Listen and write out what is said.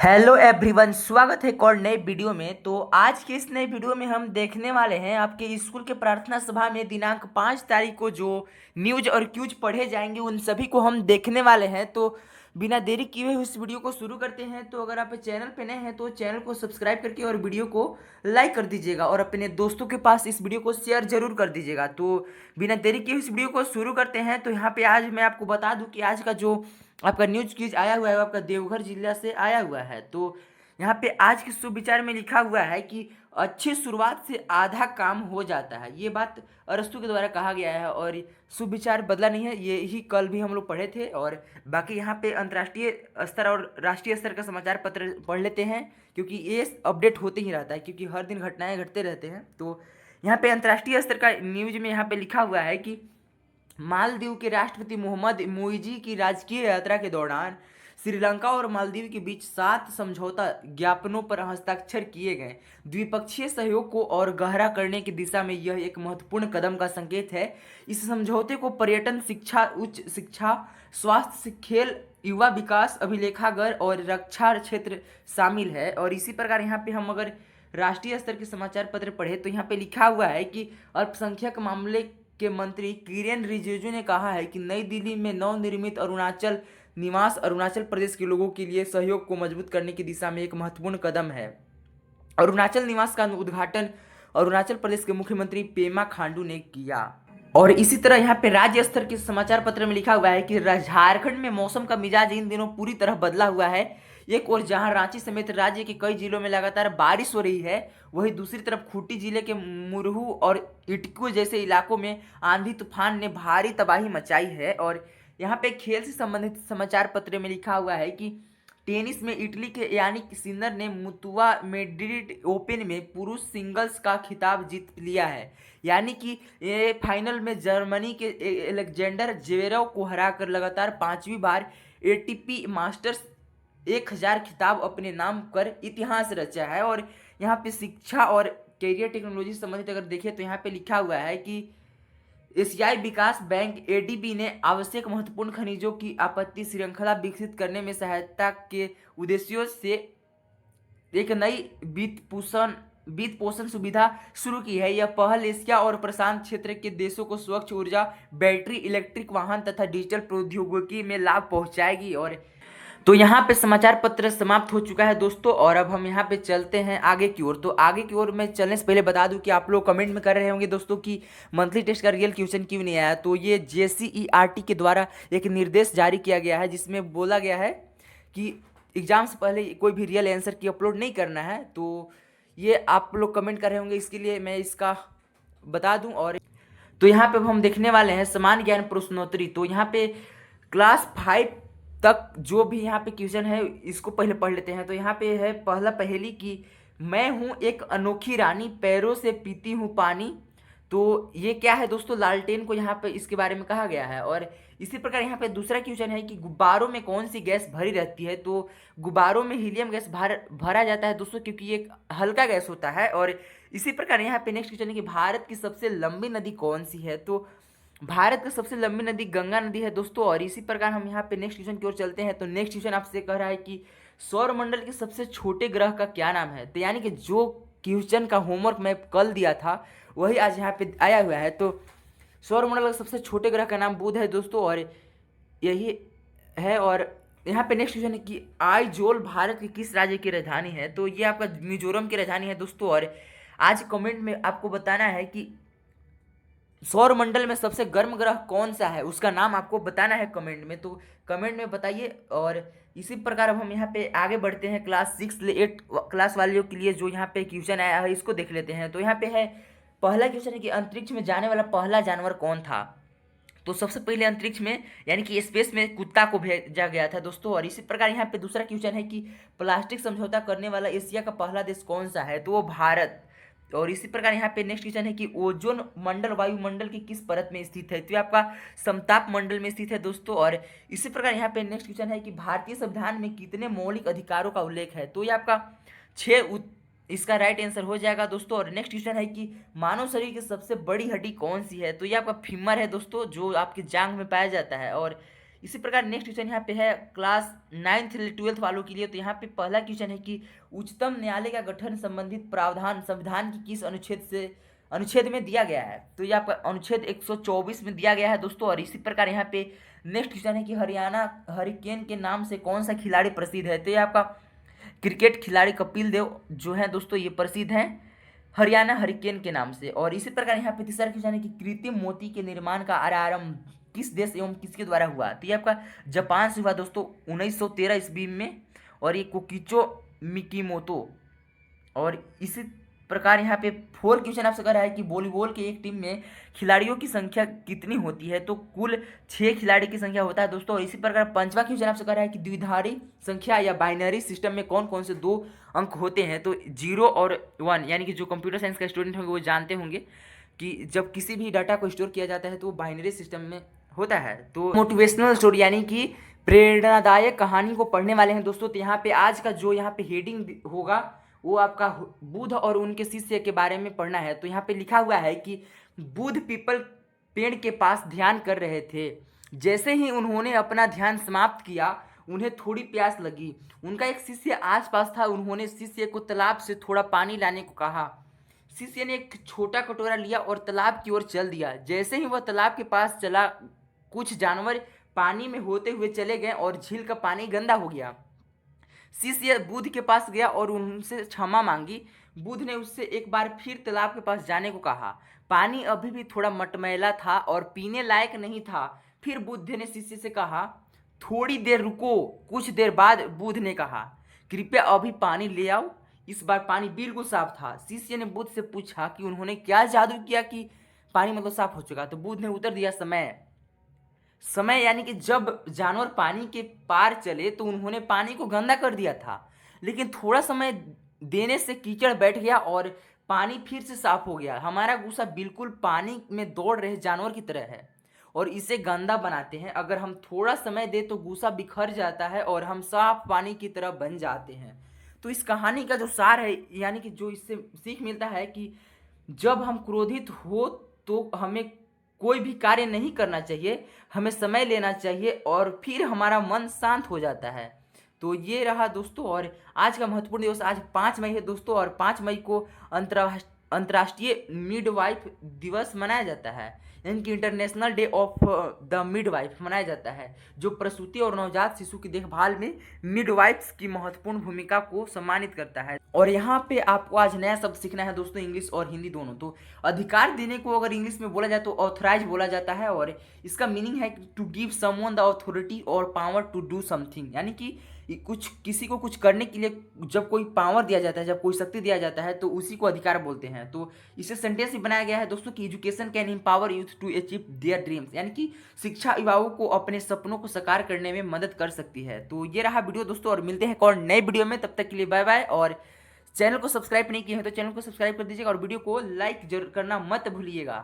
Hello everyone, स्वागत है एक और नए वीडियो में। तो आज के इस नए वीडियो में हम देखने वाले हैं आपके स्कूल के प्रार्थना सभा में दिनांक 5 तारीख को जो न्यूज और क्यूज पढ़े जाएंगे उन सभी को हम देखने वाले हैं। तो बिना देरी किए हुए इस वीडियो को शुरू करते हैं। तो अगर आप चैनल पे नए हैं तो चैनल को सब्सक्राइब करके और वीडियो को लाइक कर दीजिएगा और अपने दोस्तों के पास इस वीडियो को शेयर जरूर कर दीजिएगा। तो बिना देरी किए इस वीडियो को शुरू करते हैं। तो यहाँ पे आज मैं आपको बता दूं कि आज का जो आपका न्यूज क्विज आया हुआ है वो आपका देवघर जिला से आया हुआ है। तो यहाँ पे आज के शुभ विचार में लिखा हुआ है कि अच्छी शुरुआत से आधा काम हो जाता है। ये बात अरस्तु के द्वारा कहा गया है और शुभ विचार बदला नहीं है, ये ही कल भी हम लोग पढ़े थे। और बाकी यहाँ पे अंतर्राष्ट्रीय स्तर और राष्ट्रीय स्तर का समाचार पत्र पढ़ लेते हैं क्योंकि ये अपडेट होते ही रहता है, क्योंकि हर दिन घटनाएं घटते रहते हैं। तो यहाँ पे अंतर्राष्ट्रीय स्तर का न्यूज में यहाँ पे लिखा हुआ है कि मालदीव के राष्ट्रपति मोहम्मद मुइजी की राजकीय यात्रा के दौरान श्रीलंका और मालदीव के बीच 7 समझौता ज्ञापनों पर हस्ताक्षर किए गए। द्विपक्षीय सहयोग को और गहरा करने की दिशा में यह एक महत्वपूर्ण कदम का संकेत है। इस समझौते को पर्यटन, शिक्षा, उच्च शिक्षा, स्वास्थ्य, खेल, युवा विकास, अभिलेखागार और रक्षा क्षेत्र शामिल है। और इसी प्रकार यहाँ पे हम अगर राष्ट्रीय स्तर के समाचार पत्र पढ़े तो यहाँ पे लिखा हुआ है कि अल्पसंख्यक मामले के मंत्री किरेन रिजिजू ने कहा है कि नई दिल्ली में नवनिर्मित अरुणाचल निवास अरुणाचल प्रदेश के लोगों के लिए सहयोग को मजबूत करने की दिशा में एक महत्वपूर्ण कदम है। अरुणाचल निवास का उद्घाटन अरुणाचल प्रदेश के मुख्यमंत्री पेमा खांडू ने किया। और इसी तरह यहाँ पे राज्य स्तर के समाचार पत्र में लिखा हुआ है कि झारखंड में मौसम का मिजाज इन दिनों पूरी तरह बदला हुआ है। एक और जहां रांची समेत राज्य के कई जिलों में लगातार बारिश हो रही है, वहीं दूसरी तरफ खूंटी जिले के मुरहू और इटको जैसे इलाकों में आंधी तूफान ने भारी तबाही मचाई है। और यहाँ पे खेल से संबंधित समाचार पत्र में लिखा हुआ है कि टेनिस में इटली के यानिक सिनर ने मुतुआ मेड्रिड ओपन में पुरुष सिंगल्स का खिताब जीत लिया है। यानी कि ये फाइनल में जर्मनी के एलेक्जेंडर ज्वेरेव को हराकर लगातार 5वीं बार एटीपी मास्टर्स 1000 खिताब अपने नाम कर इतिहास रचा है। और यहाँ पे शिक्षा और कैरियर टेक्नोलॉजी से संबंधित अगर देखें तो यहाँ पे लिखा हुआ है कि एशियाई विकास बैंक एडीबी ने आवश्यक महत्वपूर्ण खनिजों की आपूर्ति श्रृंखला विकसित करने में सहायता के उद्देश्यों से एक नई वित्त पोषण सुविधा शुरू की है। यह पहल एशिया और प्रशांत क्षेत्र के देशों को स्वच्छ ऊर्जा, बैटरी, इलेक्ट्रिक वाहन तथा डिजिटल प्रौद्योगिकी में लाभ पहुंचाएगी। और तो यहाँ पे समाचार पत्र समाप्त हो चुका है दोस्तों, और अब हम यहाँ पे चलते हैं आगे की ओर। तो आगे की ओर मैं चलने से पहले बता दूं कि आप लोग कमेंट में कर रहे होंगे दोस्तों कि मंथली टेस्ट का रियल क्वेश्चन क्यों नहीं आया। तो ये जेसीईआरटी के द्वारा एक निर्देश जारी किया गया है जिसमें बोला गया है कि एग्जाम से पहले कोई भी रियल आंसर की अपलोड नहीं करना है। तो ये आप लोग कमेंट कर रहे होंगे, इसके लिए मैं इसका बता दूँ। और तो यहाँ पे हम देखने वाले हैं सामान्य ज्ञान प्रश्नोत्तरी। तो यहाँ पे क्लास 5 तक जो भी यहाँ पे क्वेश्चन है इसको पहले पढ़ लेते हैं। तो यहाँ पे है पहला पहेली कि मैं हूँ एक अनोखी रानी, पैरों से पीती हूँ पानी। तो ये क्या है दोस्तों, लालटेन को यहाँ पे इसके बारे में कहा गया है। और इसी प्रकार यहाँ पे दूसरा क्वेश्चन है कि गुब्बारों में कौन सी गैस भरी रहती है। तो गुब्बारों में हीलियम गैस भरा जाता है दोस्तों, क्योंकि ये एक हल्का गैस होता है। और इसी प्रकार यहाँ पे नेक्स्ट क्वेश्चन है कि भारत की सबसे लंबी नदी कौन सी है। तो भारत की सबसे लंबी नदी गंगा नदी है दोस्तों। और इसी प्रकार हम यहाँ पे नेक्स्ट क्वेश्चन की ओर चलते हैं। तो नेक्स्ट क्वेश्चन आपसे कह रहा है कि सौरमंडल के सबसे छोटे ग्रह का क्या नाम है। तो यानी कि जो क्वेश्चन का होमवर्क मैं कल दिया था वही आज यहाँ पे आया हुआ है। तो सौरमंडल के सबसे छोटे ग्रह का नाम बुध है दोस्तों, और यही है। और यहाँ पे नेक्स्ट क्वेश्चन है कि आइजोल भारत के किस राज्य की राजधानी है। तो ये आपका मिजोरम की राजधानी है दोस्तों। और आज कमेंट में आपको बताना है कि सौरमंडल में सबसे गर्म ग्रह कौन सा है, उसका नाम आपको बताना है कमेंट में। तो कमेंट में बताइए। और इसी प्रकार अब हम यहाँ पे आगे बढ़ते हैं क्लास 6 से 8 क्लास वालों के लिए जो यहाँ पे क्वेश्चन आया है इसको देख लेते हैं। तो यहाँ पे है पहला क्वेश्चन है कि अंतरिक्ष में जाने वाला पहला जानवर कौन था। तो सबसे पहले अंतरिक्ष में यानी कि स्पेस में कुत्ता को भेजा गया था दोस्तों। और इसी प्रकार यहाँ पे दूसरा क्वेश्चन है कि प्लास्टिक समझौता करने वाला एशिया का पहला देश कौन सा है। तो वो भारत। और इसी प्रकार यहाँ पे नेक्स्ट क्वेश्चन है कि ओजोन मंडल वायुमंडल की किस परत में स्थित है। तो ये आपका समताप मंडल में स्थित है दोस्तों। और इसी प्रकार यहाँ पे नेक्स्ट क्वेश्चन है कि भारतीय संविधान में कितने मौलिक अधिकारों का उल्लेख है। तो ये आपका 6 इसका राइट आंसर हो जाएगा दोस्तों। और नेक्स्ट क्वेश्चन है कि मानव शरीर की सबसे बड़ी हड्डी कौन सी है। तो ये आपका फीमर है दोस्तों, जो आपके जांघ में पाया जाता है। और इसी प्रकार नेक्स्ट क्वेश्चन यहाँ पे है क्लास 9th 12th वालों के लिए। तो यहाँ पे पहला क्वेश्चन है कि उच्चतम न्यायालय का गठन संबंधित प्रावधान संविधान की किस अनुच्छेद में दिया गया है। तो ये आपका अनुच्छेद 124 में दिया गया है दोस्तों। और इसी प्रकार यहाँ पे नेक्स्ट क्वेश्चन है कि हरियाणा हरिकेन के नाम से कौन सा खिलाड़ी प्रसिद्ध है। तो ये आपका क्रिकेट खिलाड़ी कपिल देव जो है दोस्तों ये प्रसिद्ध हैं हरियाणा हरिकेन के नाम से। और इसी प्रकार यहाँ पे तीसरा क्वेश्चन है कि कृत्रिम मोती के निर्माण का आरंभ किस देश एवं किसके द्वारा हुआ। तो ये आपका जापान से हुआ दोस्तों 1913 ईस्वी में, और ये कोकिचो मिकीमोतो। और इसी प्रकार यहाँ पे 4 क्वेश्चन आपसे कह रहा है कि वॉलीबॉल के एक टीम में खिलाड़ियों की संख्या कितनी होती है। तो कुल 6 खिलाड़ी की संख्या होता है दोस्तों। और इसी प्रकार 5वां क्वेश्चन आपसे कह रहा है कि द्विधारी संख्या या बाइनरी सिस्टम में कौन कौन से 2 अंक होते हैं। तो 0 और 1, यानी कि जो कंप्यूटर साइंस का स्टूडेंट होंगे वो जानते होंगे कि जब किसी भी डाटा को स्टोर किया जाता है तो वो बाइनरी सिस्टम में होता है। तो मोटिवेशनल स्टोरी यानी कि प्रेरणादायक कहानी को पढ़ने वाले हैं दोस्तों। तो यहाँ पे आज का जो यहाँ पे हेडिंग होगा वो आपका बुद्ध और उनके शिष्य के बारे में पढ़ना है। तो यहाँ पे लिखा हुआ है कि बुद्ध पीपल पेड़ के पास ध्यान कर रहे थे। जैसे ही उन्होंने अपना ध्यान समाप्त किया उन्हें थोड़ी प्यास लगी। उनका एक शिष्य आसपास था। उन्होंने शिष्य को तालाब से थोड़ा पानी लाने को कहा। शिष्य ने एक छोटा कटोरा लिया और तालाब की ओर चल दिया। जैसे ही वह तालाब के पास चला कुछ जानवर पानी में होते हुए चले गए और झील का पानी गंदा हो गया। शिष्य बुद्ध के पास गया और उनसे क्षमा मांगी। बुद्ध ने उससे एक बार फिर तालाब के पास जाने को कहा। पानी अभी भी थोड़ा मटमैला था और पीने लायक नहीं था। फिर बुद्ध ने शिष्य से कहा, थोड़ी देर रुको। कुछ देर बाद बुद्ध ने कहा, कृपया अभी पानी ले आओ। इस बार पानी बिल्कुल साफ था। शिष्य ने बुद्ध से पूछा कि उन्होंने क्या जादू किया कि पानी मतलब साफ हो चुका। तो बुद्ध ने उत्तर दिया, समय यानी कि जब जानवर पानी के पार चले तो उन्होंने पानी को गंदा कर दिया था, लेकिन थोड़ा समय देने से कीचड़ बैठ गया और पानी फिर से साफ हो गया। हमारा गुस्सा बिल्कुल पानी में दौड़ रहे जानवर की तरह है और इसे गंदा बनाते हैं। अगर हम थोड़ा समय दें तो गुस्सा बिखर जाता है और हम साफ पानी की तरह बन जाते हैं। तो इस कहानी का जो सार है, यानी कि जो इससे सीख मिलता है कि जब हम क्रोधित हो तो हमें कोई भी कार्य नहीं करना चाहिए, हमें समय लेना चाहिए और फिर हमारा मन शांत हो जाता है। तो ये रहा दोस्तों। और आज का महत्वपूर्ण दिवस आज 5 मई है दोस्तों। और 5 मई को अंतर्राष्ट्रीय मिडवाइफ दिवस मनाया जाता है, यानी कि international day of the midwife मनाया जाता है, जो प्रसूति और नवजात शिशु की देखभाल में मिडवाइफ्स की महत्वपूर्ण भूमिका को सम्मानित करता है। और यहाँ पे आपको आज नया शब्द सीखना है दोस्तों, इंग्लिश और हिंदी दोनों। तो अधिकार देने को अगर इंग्लिश में बोला जाए तो ऑथराइज बोला जाता है, और इसका मीनिंग है to give someone the authority और पावर टू डू समथिंग, यानी कि कुछ किसी को कुछ करने के लिए जब कोई पावर दिया जाता है, जब कोई शक्ति दिया जाता है तो उसी को अधिकार बोलते हैं। तो इसे सेंटेंस भी बनाया गया है दोस्तों कि education can empower youth to achieve their dreams, यानी कि शिक्षा युवाओं को अपने सपनों को साकार करने में मदद कर सकती है। तो ये रहा वीडियो दोस्तों, और मिलते हैं और नए वीडियो में। तब तक के लिए बाय बाय। और चैनल को सब्सक्राइब नहीं किए हैं तो चैनल को सब्सक्राइब कर दीजिएगा और वीडियो को लाइक जरूर करना मत भूलिएगा।